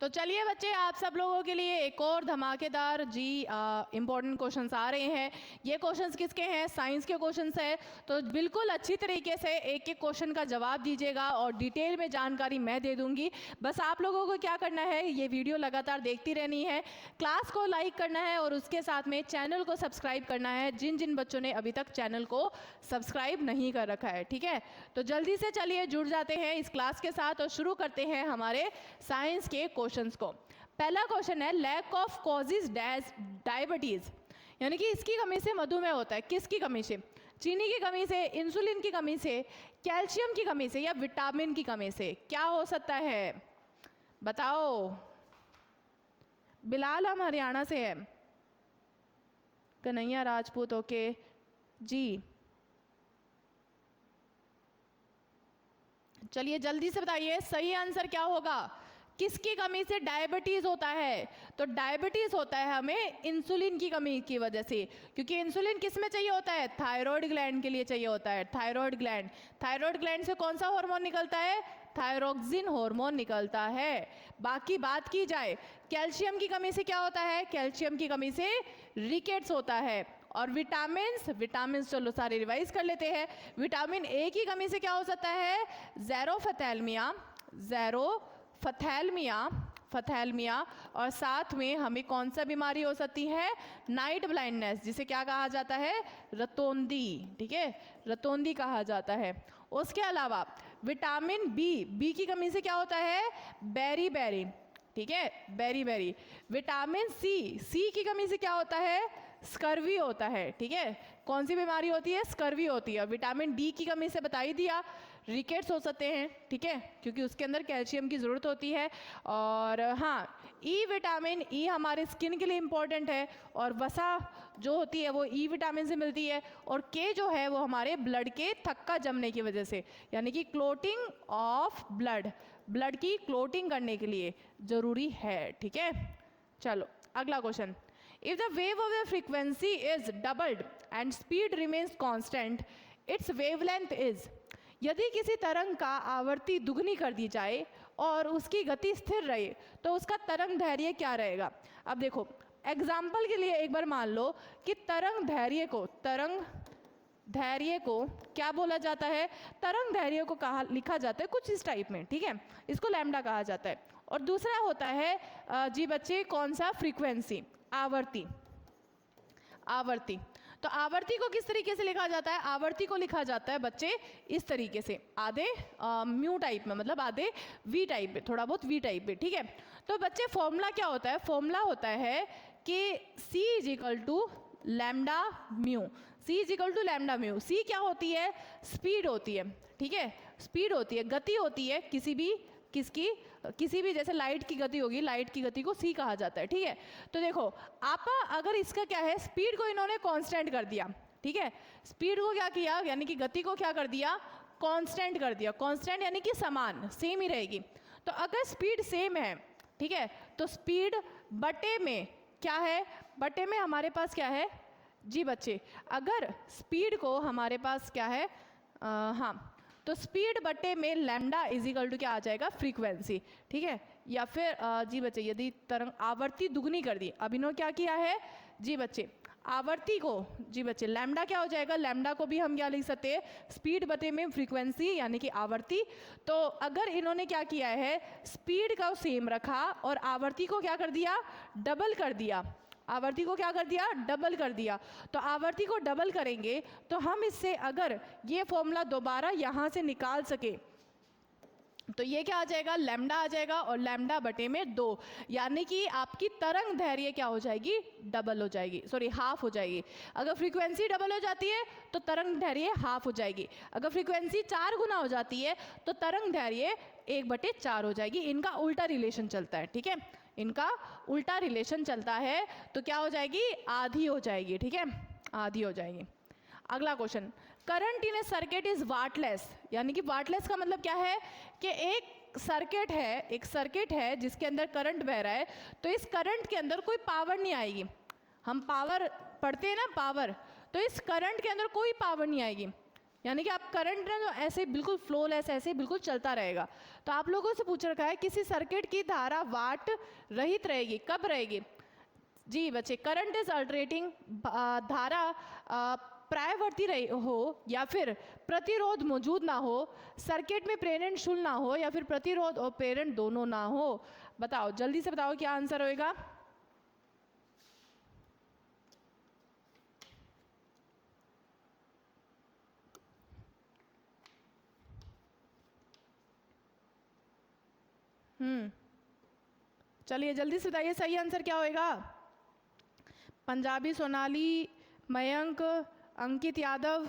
तो चलिए बच्चे, आप सब लोगों के लिए एक और धमाकेदार इम्पोर्टेंट क्वेश्चंस आ रहे हैं। ये क्वेश्चंस किसके हैं? साइंस के क्वेश्चंस हैं। तो बिल्कुल अच्छी तरीके से एक एक क्वेश्चन का जवाब दीजिएगा और डिटेल में जानकारी मैं दे दूंगी। बस आप लोगों को क्या करना है, ये वीडियो लगातार देखती रहनी है, क्लास को लाइक करना है और उसके साथ में चैनल को सब्सक्राइब करना है, जिन जिन बच्चों ने अभी तक चैनल को सब्सक्राइब नहीं कर रखा है। ठीक है, तो जल्दी से चलिए जुड़ जाते हैं इस क्लास के साथ और शुरू करते हैं हमारे साइंस के क्वेश्चंस को। पहला क्वेश्चन है, लैक ऑफ कॉजेज डायबिटीज, यानी कि इसकी कमी से मधुमेह होता है। किसकी कमी से? चीनी की कमी से, इंसुलिन की कमी से, कैल्शियम की कमी से या विटामिन की कमी से? क्या हो सकता है बताओ। बिलाल हम हरियाणा से है। कन्हैया राजपूत, ओके जी। चलिए जल्दी से बताइए सही आंसर क्या होगा। किसकी कमी से डायबिटीज होता है? तो डायबिटीज होता है हमें इंसुलिन की कमी की वजह से, क्योंकि इंसुलिन किस में चाहिए होता है? थायराइड ग्लैंड के लिए चाहिए होता है। थायराइड ग्लैंड, थायराइड ग्लैंड से कौन सा हार्मोन निकलता है? थायरोक्सिन हार्मोन निकलता है। बाकी बात की जाए कैल्शियम की कमी से क्या होता है? कैल्शियम की कमी से रिकेट्स होता है। और विटामिन्स चलो सारे रिवाइज कर लेते हैं। विटामिन ए की कमी से क्या हो सकता है? ज़ेरोफथैल्मिया, और साथ में हमें कौन सा बीमारी हो सकती है? नाइट ब्लाइंडनेस, जिसे क्या कहा जाता है? रतौंधी। ठीक है, रतौंधी कहा जाता है। उसके अलावा विटामिन बी की कमी से क्या होता है? बेरी। ठीक है, बेरी। विटामिन सी की कमी से क्या होता है? स्कर्वी होता है। ठीक है, कौन सी बीमारी होती है? स्कर्वी होती है। विटामिन डी की कमी से बता ही दिया, रिकेट्स हो सकते हैं। ठीक है, क्योंकि उसके अंदर कैल्शियम की ज़रूरत होती है। और हाँ, विटामिन ई हमारे स्किन के लिए इम्पॉर्टेंट है, और वसा जो होती है वो ई विटामिन से मिलती है। और के जो है वो हमारे ब्लड के थक्का जमने की वजह से, यानी कि क्लोटिंग ऑफ ब्लड की क्लोटिंग करने के लिए ज़रूरी है। ठीक है, चलो अगला question. If the wave of the frequency is doubled and speed remains constant, its wavelength is। यदि किसी तरंग का आवर्ती दुगनी कर दी जाए और उसकी गति स्थिर रहे तो उसका तरंग दैर्घ्य क्या रहेगा? अब देखो, एग्जाम्पल के लिए एक बार मान लो कि तरंग दैर्घ्य को क्या बोला जाता है? तरंग दैर्घ्य को कहा लिखा जाता है कुछ इस टाइप में। ठीक है, इसको लैम्डा कहा जाता है। और दूसरा होता है जी बच्चे, कौन सा? फ्रीक्वेंसी, आवर्ती। तो आवर्ती को किस तरीके से लिखा जाता है? आवर्ती को लिखा जाता है बच्चे इस तरीके से, आधे म्यू टाइप में, मतलब आधे वी टाइप में, थोड़ा बहुत वी टाइप में। ठीक है, तो बच्चे फॉर्मूला क्या होता है? फॉर्मूला होता है कि C is equal to lambda mu. C क्या होती है? स्पीड होती है। ठीक है, स्पीड होती है, गति होती है किसी भी जैसे लाइट की गति होगी, लाइट की गति को सी कहा जाता है। ठीक है, तो देखो आप अगर इसका क्या है, स्पीड को इन्होंने कांस्टेंट कर दिया। ठीक है, स्पीड को क्या किया, यानी कि गति को क्या कर दिया? कांस्टेंट कर दिया। कांस्टेंट यानी कि समान, सेम ही रहेगी। तो अगर स्पीड सेम है, ठीक है, तो स्पीड बटे में क्या है? बटे में हमारे पास क्या है जी बच्चे? अगर स्पीड को हमारे पास क्या है, हाँ, तो स्पीड बटे में लैम्डा इजिकल टू क्या आ जाएगा? फ्रीक्वेंसी। ठीक है, या फिर जी बच्चे यदि तरंग आवर्ती दुगनी कर दी, अब इन्होंने क्या किया है जी बच्चे? आवर्ती को जी बच्चे लैम्डा क्या हो जाएगा? लैम्डा को भी हम क्या लिख सकते हैं? स्पीड बटे में फ्रीक्वेंसी, यानी कि आवर्ती। तो अगर इन्होंने क्या किया है, स्पीड का सेम रखा और आवर्ती को क्या कर दिया? डबल कर दिया। आवर्ती को क्या कर दिया? डबल कर दिया। तो आवर्ती को डबल करेंगे तो हम इससे अगर ये फॉर्मूला दोबारा यहाँ से निकाल सके तो ये क्या आ जाएगा? लैम्डा आ जाएगा, और लैम्डा बटे में 2, यानी कि आपकी तरंग दैर्घ्य क्या हो जाएगी? डबल हो जाएगी, सॉरी हाफ हो जाएगी। अगर फ्रीक्वेंसी डबल हो जाती है तो तरंग दैर्घ्य हाफ हो जाएगी। अगर फ्रीक्वेंसी 4 गुना हो जाती है तो तरंग दैर्घ्य 1/4 हो जाएगी। इनका उल्टा रिलेशन चलता है। ठीक है, इनका उल्टा रिलेशन चलता है, तो क्या हो जाएगी? आधी हो जाएगी। ठीक है, आधी हो जाएगी। अगला question, current in A circuit is wattless, यानी कि वाटलेस का मतलब क्या है कि एक सर्किट है जिसके अंदर करंट बह रहा है, तो इस करंट के अंदर कोई पावर नहीं आएगी। हम पावर पढ़ते हैं ना, पावर, तो इस करंट के अंदर कोई पावर नहीं आएगी। यानी कि आप करंट ना जो ऐसे बिल्कुल फ्लोलेस ऐसे बिल्कुल चलता रहेगा। तो आप लोगों से पूछ रखा है किसी सर्किट की धारा वाट रहित रहेगी, कब रहेगी? जी बच्चे, करंट इज अल्टरनेटिंग, धारा प्रायवर्ती रही हो या फिर प्रतिरोध मौजूद ना हो, सर्किट में प्रेरण शून्य ना हो या फिर प्रतिरोध और प्रेरण दोनों ना हो। बताओ जल्दी से बताओ क्या आंसर होएगा? चलिए जल्दी से बताइए सही आंसर क्या होएगा? पंजाबी, सोनाली, मयंक, अंकित यादव।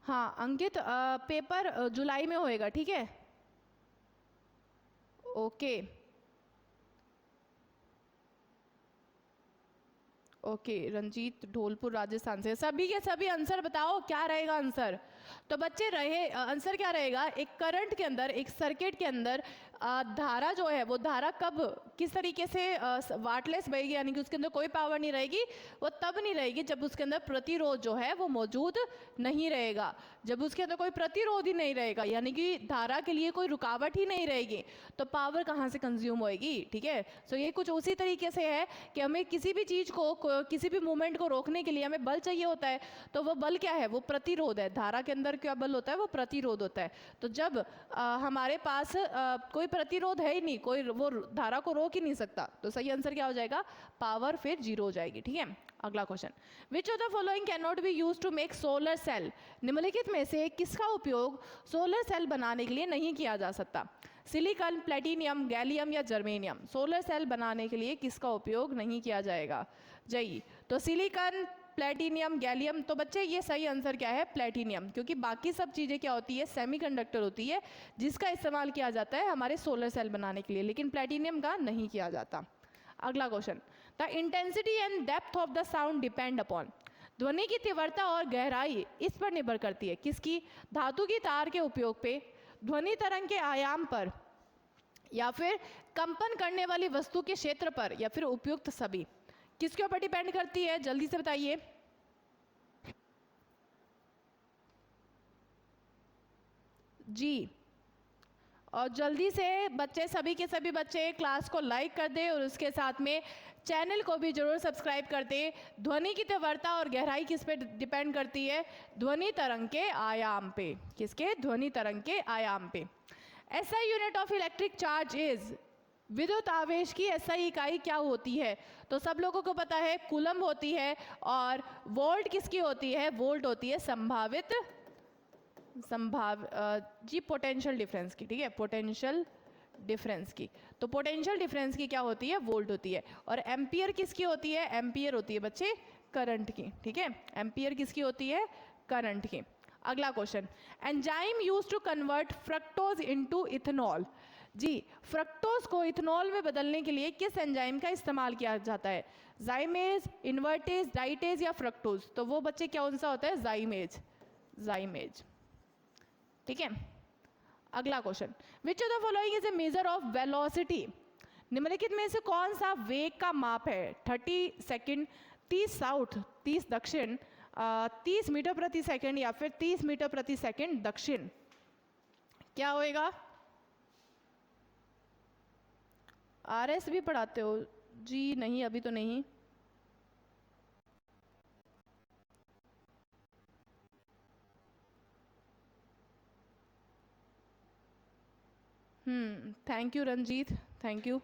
हाँ अंकित, पेपर जुलाई में होएगा, ठीक है? ओके ओके, रंजीत ढोलपुर राजस्थान से। सभी के सभी आंसर बताओ क्या रहेगा आंसर? तो बच्चे रहे आंसर क्या रहेगा? एक करंट के अंदर, एक सर्किट के अंदर धारा जो है वो धारा कब किस तरीके से वाटलेस बहेगी, यानी कि उसके अंदर कोई पावर नहीं रहेगी, वो तब नहीं रहेगी जब उसके अंदर प्रतिरोध जो है वो मौजूद नहीं रहेगा। जब उसके अंदर कोई प्रतिरोध ही नहीं रहेगा यानी कि धारा के लिए कोई रुकावट ही नहीं रहेगी, तो पावर कहाँ से कंज्यूम होएगी? ठीक है, सो ये कुछ उसी तरीके से है कि हमें किसी भी चीज़ को किसी भी मूवमेंट को रोकने के लिए हमें बल चाहिए होता है। तो वो बल क्या है? वो प्रतिरोध है। धारा के अंदर क्या बल होता है? वो प्रतिरोध होता है। तो जब हमारे पास कोई प्रतिरोध है ही नहीं, कोई वो धारा को रोक ही नहीं सकता, तो सही आंसर क्या हो जाएगा? पावर फिर जीरो हो जाएगी। ठीक है, अगला question, which of the following can not be use to make solar cell? निम्नलिखित में से किसका उपयोग सोलर सेल बनाने के लिए नहीं किया जा सकता? सिलिकॉन, प्लेटिनियम, गैलियम या जर्मेनियम? सोलर सेल बनाने के लिए किसका उपयोग नहीं किया जाएगा? जय, तो सिलिकॉन, प्लेटिनियम, गैलियम। तो बच्चे ये सही आंसर क्या है? प्लेटिनियम, क्योंकि बाकी सब चीज़ें क्या होती है? सेमीकंडक्टर होती है जिसका इस्तेमाल किया जाता है हमारे सोलर सेल बनाने के लिए, लेकिन प्लेटिनियम का नहीं किया जाता। अगला question, the intensity and depth of the sound depend upon? ध्वनि की तीव्रता और गहराई इस पर निर्भर करती है किसकी? धातु की तार के उपयोग पे, ध्वनि तरंग के आयाम पर, या फिर कंपन करने वाली वस्तु के क्षेत्र पर, या फिर उपयुक्त सभी? किसके ऊपर डिपेंड करती है? जल्दी से बताइए। जी, और जल्दी से बच्चे, सभी के सभी बच्चे क्लास को लाइक कर दें और उसके साथ में चैनल को भी जरूर सब्सक्राइब कर दें। ध्वनि की तीव्रता और गहराई किस पे डिपेंड करती है? ध्वनि तरंग के आयाम पे। किसके? ध्वनि तरंग के आयाम पे। SI unit of electric charge is? विद्युत आवेश की एसआई इकाई क्या होती है? तो सब लोगों को पता है कूलम होती है, और वोल्ट किसकी होती है? वोल्ट होती है संभावित जी पोटेंशियल डिफरेंस की। ठीक है, पोटेंशियल डिफरेंस की। तो पोटेंशियल डिफरेंस की क्या होती है? वोल्ट होती है। और एम्पियर किसकी होती है? एम्पियर होती है बच्चे करंट की। ठीक है, एम्पियर किसकी होती है? करंट की। अगला question, enzyme use to convert fructose into ethanol? जी, फ्रक्टोज को इथेनॉल में बदलने के लिए किस एंजाइम का इस्तेमाल किया जाता है? जाइमेज, इन्वर्टेज, डाइटेज या फ्रक्टोज? तो वो बच्चे कौन सा होता है? जाइमेज। जाइमेज। ठीक है, अगला question, which of the following is a measure of velocity? निम्नलिखित में से कौन सा वेग का माप है? 30 सेकंड, 30 साउथ, 30 दक्षिण, 30 मीटर प्रति सेकंड या फिर 30 मीटर प्रति सेकंड दक्षिण? क्या होएगा? आरएस भी पढ़ाते हो? जी नहीं, अभी तो नहीं। Thank you Ranjit, thank you.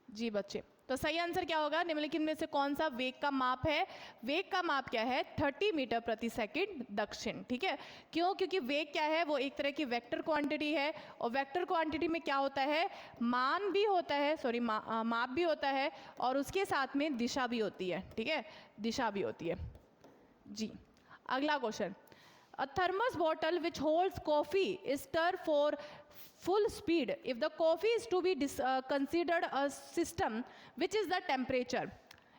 जी बच्चे, तो सही आंसर क्या होगा? निम्नलिखित में से कौन सा वेग का माप है? वेग का माप क्या है? 30 मीटर प्रति सेकंड दक्षिण। ठीक है, क्यों? क्योंकि वेग क्या है? वो एक तरह की वेक्टर क्वांटिटी है, और वेक्टर क्वांटिटी में क्या होता है? मान भी होता है, सॉरी माप भी होता है, और उसके साथ में दिशा भी होती है। ठीक है, दिशा भी होती है। जी, अगला question, a thermos bottle which holds coffee is stirred for full speed if the coffee is to be considered a system, which is the temperature?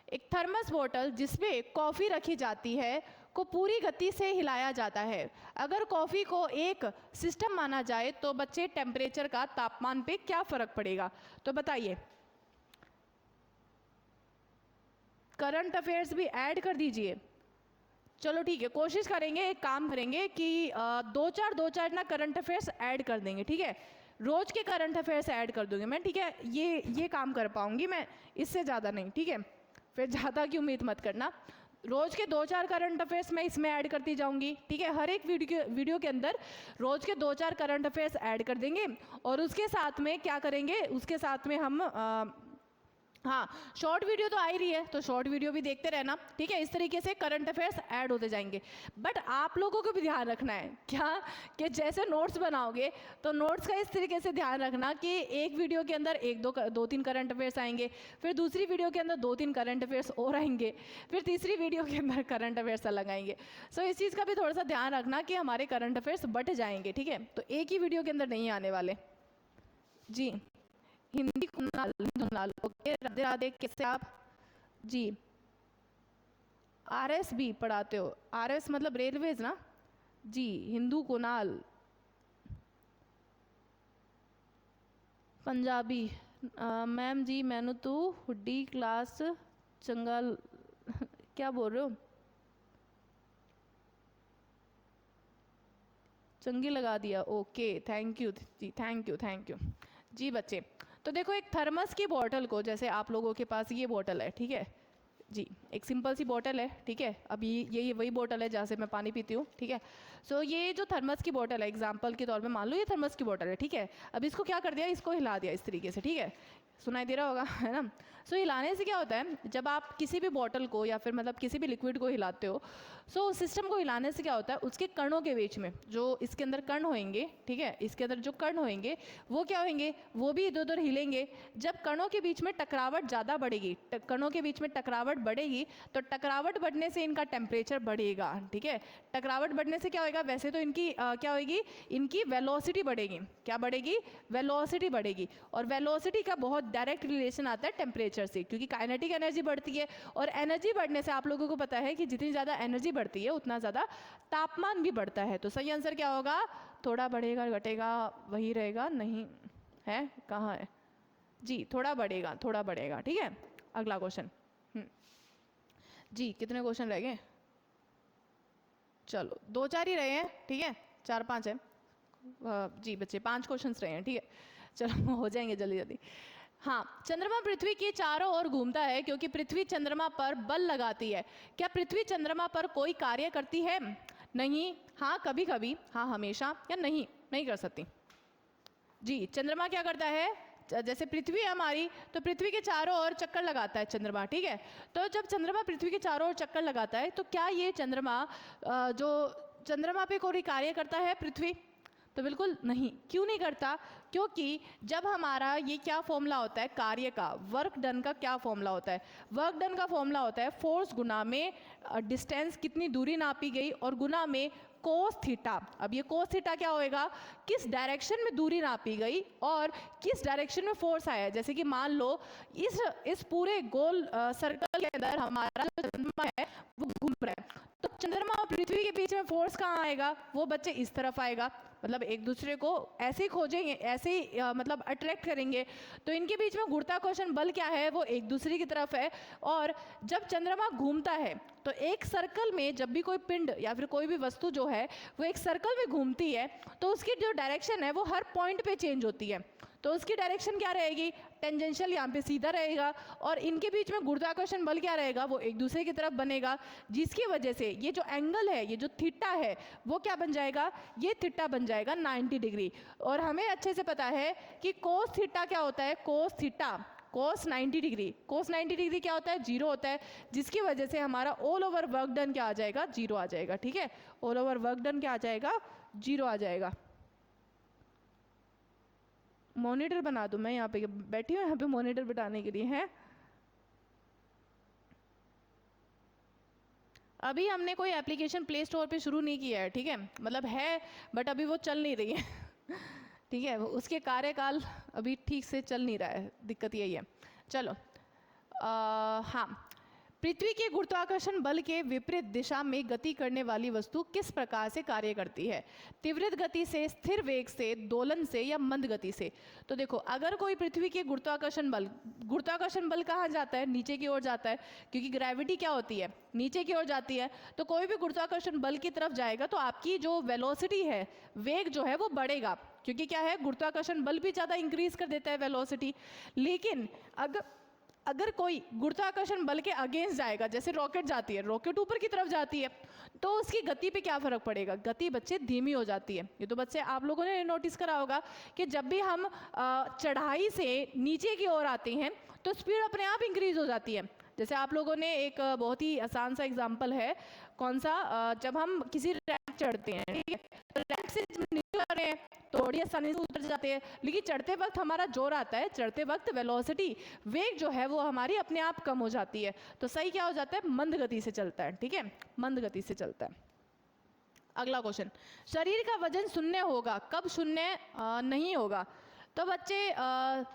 एक थर्मस बोतल जिसमें कॉफ़ी रखी जाती है को पूरी गति से हिलाया जाता है। अगर कॉफ़ी को एक सिस्टम माना जाए तो बच्चे टेम्परेचर का, तापमान पे क्या फ़र्क पड़ेगा? तो बताइए, करंट अफेयर्स भी ऐड कर दीजिए। चलो ठीक है, कोशिश करेंगे, एक काम करेंगे कि दो चार ना करंट अफेयर्स ऐड कर देंगे, ठीक है। रोज के करंट अफेयर्स ऐड कर दूंगी मैं, ठीक है। ये काम कर पाऊंगी मैं, इससे ज़्यादा नहीं, ठीक है। फिर ज़्यादा की उम्मीद मत करना। रोज के 2-4 करंट अफेयर्स मैं इसमें ऐड करती जाऊंगी, ठीक है। हर एक वीडियो के अंदर रोज के 2-4 करंट अफेयर्स ऐड कर देंगे। और उसके साथ में क्या करेंगे, उसके साथ में हम हाँ, शॉर्ट वीडियो तो आ ही रही है, तो शॉर्ट वीडियो भी देखते रहना, ठीक है। इस तरीके से करंट अफेयर्स ऐड होते जाएंगे। बट आप लोगों को भी ध्यान रखना है क्या, कि जैसे नोट्स बनाओगे तो नोट्स का इस तरीके से ध्यान रखना कि एक वीडियो के अंदर 1-2-3 करंट अफेयर्स आएंगे, फिर दूसरी वीडियो के अंदर 2-3 करंट अफेयर्स और आएंगे, फिर तीसरी वीडियो के अंदर करंट अफेयर्स अलग आएंगे। सो इस चीज़ का भी थोड़ा सा ध्यान रखना कि हमारे करंट अफेयर्स बट जाएंगे, ठीक है। तो एक ही वीडियो के अंदर नहीं आने वाले जी। हिंदी कुनाल, ओके, राधे राधे, कैसे आप जी। आरएस भी पढ़ाते हो? आरएस मतलब रेलवेज ना जी। हिंदू कुनाल पंजाबी मैम जी, मैनू तो हुड्डी क्लास चंगा क्या बोल रहे हो, चंगी लगा दिया, ओके, थैंक यू जी, थैंक यू जी। बच्चे तो देखो, एक थर्मस की बॉटल को, जैसे आप लोगों के पास ये बॉटल है, ठीक है जी, एक सिंपल सी बॉटल है, ठीक है। अभी ये वही बॉटल है जहाँ से मैं पानी पीती हूँ, ठीक है। सो ये जो थर्मस की बॉटल है, एग्जांपल के तौर पे मान लो ये थर्मस की बॉटल है, ठीक है। अब इसको क्या कर दिया, इसको हिला दिया इस तरीके से, ठीक है। सुनाई दे रहा होगा है ना। सो हिलाने से क्या होता है, जब आप किसी भी बॉटल को या फिर मतलब किसी भी लिक्विड को हिलाते हो, सो सिस्टम को हिलाने से क्या होता है, उसके कणों के बीच में जो इसके अंदर कण होंगे, ठीक है, इसके अंदर जो कण होंगे वो क्या होंगे, वो भी इधर उधर हिलेंगे। जब कणों के बीच में टकरावट ज़्यादा बढ़ेगी, कणों के बीच में टकरावट बढ़ेगी, तो टकरावट बढ़ने से इनका टेम्परेचर बढ़ेगा, ठीक है। टकरावट बढ़ने से क्या होगा, वैसे तो इनकी क्या होगी, इनकी वेलोसिटी बढ़ेगी। क्या बढ़ेगी, वेलोसिटी बढ़ेगी। और वेलोसिटी का बहुत डायरेक्ट रिलेशन आता है टेम्परेचर से, क्योंकि काइनेटिक एनर्जी बढ़ती है, और एनर्जी बढ़ने से आप लोगों को पता है कि जितनी ज़्यादा एनर्जी बढ़ती है उतना ज़्यादा तापमान भी बढ़ता है। तो सही आंसर क्या होगा, थोड़ा बढ़ेगा घटेगा वही रहेगा, नहीं है, कहाँ है जी, थोड़ा बढ़ेगा, ठीक है। अगला क्वेश्चन जी, कितने क्वेश्चन रह गए, चलो 2-4 ही रहे हैं, ठीक है, 4-5 है जी बच्चे, 5 क्वेश्चंस रहे हैं, ठीक है। चलो हो जाएंगे जल्दी जल्दी। हाँ, चंद्रमा पृथ्वी के चारों ओर घूमता है क्योंकि पृथ्वी चंद्रमा पर बल लगाती है। क्या पृथ्वी चंद्रमा पर कोई कार्य करती है? नहीं, हाँ कभी कभी, हाँ हमेशा, या नहीं, नहीं कर सकती जी। चंद्रमा क्या करता है, जैसे पृथ्वी है हमारी, तो पृथ्वी के चारों ओर चक्कर लगाता है चंद्रमा, ठीक है। तो जब चंद्रमा पृथ्वी के चारों ओर चक्कर लगाता है, तो क्या ये चंद्रमा जो चंद्रमा पे कोई कार्य करता है पृथ्वी? तो बिल्कुल नहीं। क्यों नहीं करता? क्योंकि जब हमारा ये क्या फॉर्मूला होता है कार्य का, वर्क डन का क्या फॉर्मूला होता है, वर्क डन का फॉर्मूला होता है फोर्स गुना में डिस्टेंस, कितनी दूरी नापी गई, और गुना में कोस थीटा। अब ये कोस थीटा क्या होएगा, किस डायरेक्शन में दूरी नापी गई और किस डायरेक्शन में फोर्स आया। जैसे कि मान लो इस पूरे गोल सर्कल के अंदर हमारा जो चंद्रमा है वो घूम रहा है, तो चंद्रमा और पृथ्वी के बीच में फोर्स कहाँ आएगा, वो बच्चे इस तरफ आएगा। मतलब एक दूसरे को ऐसे ही खोजेंगे, ऐसे ही मतलब अट्रैक्ट करेंगे, तो इनके बीच में गुरुत्वाकर्षण बल क्या है, वो एक दूसरे की तरफ है। और जब चंद्रमा घूमता है तो एक सर्कल में, जब भी कोई पिंड या फिर कोई भी वस्तु जो है वो एक सर्कल में घूमती है, तो उसकी जो डायरेक्शन है वो हर पॉइंट पे चेंज होती है। तो उसकी डायरेक्शन क्या रहेगी, टेंजेंशियल, यहाँ पे सीधा रहेगा, और इनके बीच में गुरुत्वाकर्षण बल क्या रहेगा, वो एक दूसरे की तरफ बनेगा, जिसकी वजह से ये जो एंगल है, ये जो थीटा है, वो क्या बन जाएगा, ये थीटा बन जाएगा 90 डिग्री। और हमें अच्छे से पता है कि कोस थीटा क्या होता है, कोस थीटा, कोस 90 डिग्री, कोस 90 डिग्री क्या होता है, 0 होता है, जिसकी वजह से हमारा ऑल ओवर वर्क डन क्या आ जाएगा, 0 आ जाएगा, ठीक है। ऑल ओवर वर्क डन क्या आ जाएगा, 0 आ जाएगा। मॉनिटर बना दूं मैं, यहाँ पे बैठी हूँ, यहाँ पे मॉनिटर बिठाने के लिए है। अभी हमने कोई एप्लीकेशन प्ले स्टोर पे शुरू नहीं किया है, ठीक है, मतलब है बट अभी वो चल नहीं रही है ठीक है, उसके कार्यकाल अभी ठीक से चल नहीं रहा है, दिक्कत यही है। चलो हाँ, पृथ्वी के गुरुत्वाकर्षण बल के विपरीत दिशा में गति करने वाली वस्तु किस प्रकार से कार्य करती है? तीव्र गति से, स्थिर वेग से, दोलन से या मंद गति से? तो देखो, अगर कोई पृथ्वी के गुरुत्वाकर्षण बल कहाँ जाता है? नीचे की ओर जाता है, क्योंकि ग्रेविटी क्या होती है? नीचे की ओर जाती है। तो कोई भी गुरुत्वाकर्षण बल की तरफ जाएगा तो आपकी जो वेलोसिटी है, वेग जो है वो बढ़ेगा, क्योंकि क्या है, गुरुत्वाकर्षण बल भी ज़्यादा इंक्रीज कर देता है वेलोसिटी। लेकिन अगर कोई गुरुत्वाकर्षण बल के अगेंस्ट जाएगा, जैसे रॉकेट जाती है, रॉकेट ऊपर की तरफ जाती है, तो उसकी गति पे क्या फर्क पड़ेगा? गति बच्चे धीमी हो जाती है। ये तो बच्चे आप लोगों ने नोटिस करा होगा कि जब भी हम चढ़ाई से नीचे की ओर आते हैं तो स्पीड अपने आप इंक्रीज हो जाती है। जैसे आप लोगों ने एक बहुत ही आसान सा एग्जाम्पल है, कौन सा? जब हम किसी रैंक चढ़ते हैं, ठीक है, तो रैंक से नीचे आ रहे हैं थोड़ी आसानी से उतर जाते हैं, लेकिन चढ़ते वक्त हमारा जोर आता है, चढ़ते वक्त वेलोसिटी, वेग जो है वो हमारी अपने आप कम हो जाती है। तो सही क्या हो जाता है? मंद गति से चलता है, ठीक है, मंद गति से चलता है। अगला क्वेश्चन, शरीर का वजन शून्य होगा, कब शून्य नहीं होगा? तो बच्चे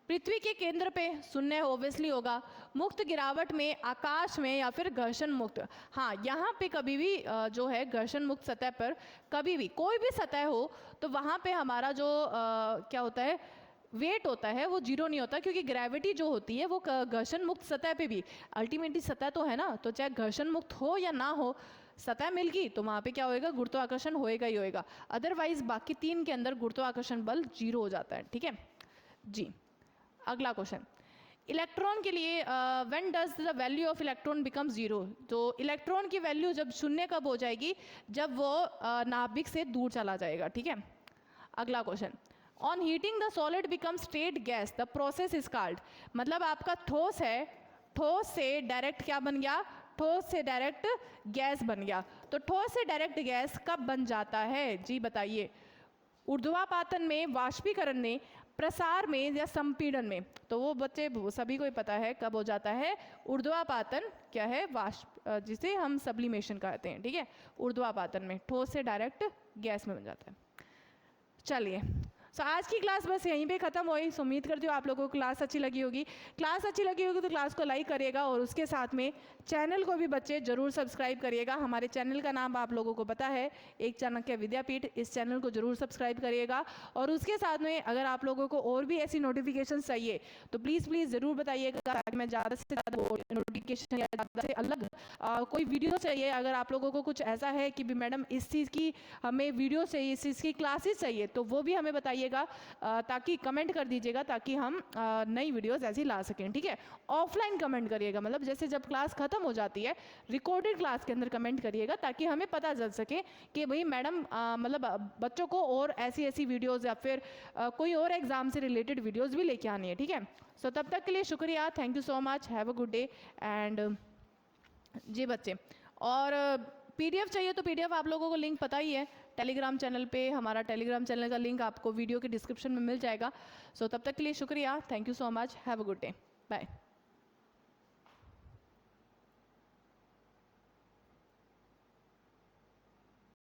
पृथ्वी के केंद्र पे शून्य ऑब्वियसली होगा, मुक्त गिरावट में, आकाश में, या फिर घर्षण मुक्त। हाँ, यहाँ पे कभी भी जो है घर्षण मुक्त सतह पर कभी भी कोई भी सतह हो तो वहाँ पे हमारा जो क्या होता है, वेट होता है, वो जीरो नहीं होता, क्योंकि ग्रेविटी जो होती है वो घर्षण मुक्त सतह पे भी, अल्टीमेटली सतह तो है ना, तो चाहे घर्षण मुक्त हो या ना हो, सतह मिल गई तो वहाँ पे क्या होएगा? गुरुत्वाकर्षण होएगा ही होएगा। अदरवाइज बाकी तीन के अंदर गुरुत्वाकर्षण बल जीरो हो जाता है, ठीक है जी। अगला क्वेश्चन, इलेक्ट्रॉन के लिए when does the value of electron become zero? तो इलेक्ट्रॉन की वैल्यू जब शून्य कब हो जाएगी? जब वो नाभिक से दूर चला जाएगा, ठीक है। अगला question, on heating the solid become straight gas, the process is called? मतलब आपका ठोस है, ठोस से डायरेक्ट क्या बन गया? ठोस से डायरेक्ट गैस बन गया। तो ठोस से डायरेक्ट गैस कब बन जाता है? जी बताइए। ऊर्ध्वापातन में, वाष्पीकरण में, प्रसार में, या संपीड़न में? तो वो बच्चे सभी को ही पता है कब हो जाता है। ऊर्ध्वापातन क्या है? जिसे हम सब्लिमेशन कहते हैं, ठीक है। ऊर्ध्वापातन में ठोस से डायरेक्ट गैस में बन जाता है। चलिए, सो आज की क्लास बस यहीं पे ख़त्म हुई। सो उम्मीद करती हूँ आप लोगों को क्लास अच्छी लगी होगी। क्लास अच्छी लगी होगी तो क्लास को लाइक करिएगा, और उसके साथ में चैनल को भी बच्चे ज़रूर सब्सक्राइब करिएगा। हमारे चैनल का नाम आप लोगों को पता है, एक चाणक्य विद्यापीठ। इस चैनल को ज़रूर सब्सक्राइब करिएगा, और उसके साथ में अगर आप लोगों को और भी ऐसी नोटिफिकेशन चाहिए तो प्लीज़ ज़रूर बताइएगा, ताकि मैं ज़्यादा से ज़्यादा नोटिफिकेशन या ज़्यादा से अलग कोई वीडियो चाहिए। अगर आप लोगों को कुछ ऐसा है कि भी मैडम इस चीज़ की हमें वीडियो चाहिए, इस चीज़ की क्लासेस चाहिए, तो वो भी हमें बताइएगा, ताकि कमेंट कर दीजिएगा, ताकि हम नई वीडियोस ऐसी ला सकें, ठीक है। ऑफलाइन कमेंट करिएगा, मतलब जैसे जब क्लास खत्म हो जाती है, रिकॉर्डेड क्लास के अंदर कमेंट करिएगा, ताकि हमें पता चल सके कि भाई मैडम मतलब बच्चों को और ऐसी वीडियोस या फिर कोई और एग्जाम से रिलेटेड वीडियोस भी लेके आनी है, ठीक है। सो तब तक के लिए शुक्रिया, thank you so much, have a good day. And जी बच्चे, और पीडीएफ चाहिए तो पीडीएफ आप लोगों को लिंक पता ही है, टेलीग्राम चैनल पे, हमारा टेलीग्राम चैनल का लिंक आपको वीडियो के डिस्क्रिप्शन में मिल जाएगा। सो तब तक के लिए शुक्रिया, thank you so much, have a good day, bye.